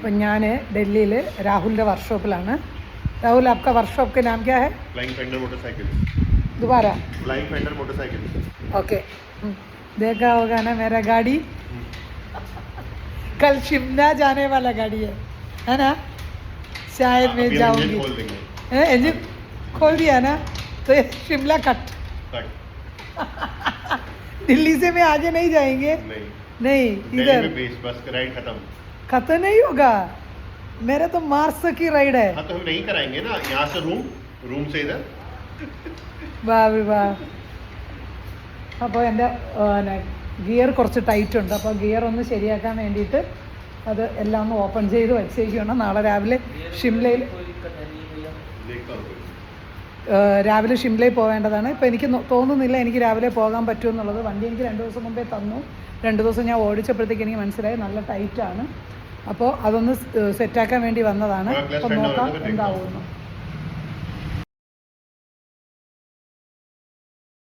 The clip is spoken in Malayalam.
അപ്പം ഞാൻ ഡൽഹിയിൽ രാഹുലിൻ്റെ വർക്ക്ഷോപ്പിലാണ്. राहुल आपका वर्कशॉप के नाम क्या है? Flying fender motorcycle. दोबारा फ्लाइंग फेंडर मोटरसाइकिल. ओके. देखा होगा ना मेरा गाड़ी कल शिमला जाने वाला गाड़ी है ना? शायद मैं जाऊंगी. इंजन खोल दिया ना तो ये शिमला कट. दिल्ली से मैं आगे नहीं जाएंगे. नहीं इधर बस राइड खत्म नहीं होगा. मेरा तो मार्स की राइड है. हाँ तो हम नहीं कराएंगे ना, यहाँ से रूम से इधर. വാ അപ്പോൾ എൻ്റെ ഗിയർ കുറച്ച് ടൈറ്റ് ഉണ്ട്. അപ്പോൾ ഗിയർ ഒന്ന് ശരിയാക്കാൻ വേണ്ടിയിട്ട് അത് എല്ലാം ഒന്ന് ഓപ്പൺ ചെയ്ത് വെച്ചേക്കണം. നാളെ രാവിലെ ഷിംലയിൽ പോവേണ്ടതാണ്. ഇപ്പോൾ എനിക്ക് തോന്നുന്നില്ല എനിക്ക് രാവിലെ പോകാൻ പറ്റുമെന്നുള്ളത്. വണ്ടി എനിക്ക് 2 ദിവസം മുമ്പേ തന്നു. 2 ദിവസം ഞാൻ ഓടിച്ചപ്പോഴത്തേക്ക് എനിക്ക് മനസ്സിലായി നല്ല ടൈറ്റാണ്. അപ്പോൾ അതൊന്ന് സെറ്റാക്കാൻ വേണ്ടി വന്നതാണ്. അപ്പോൾ നോക്കാം എന്താവുമെന്ന്.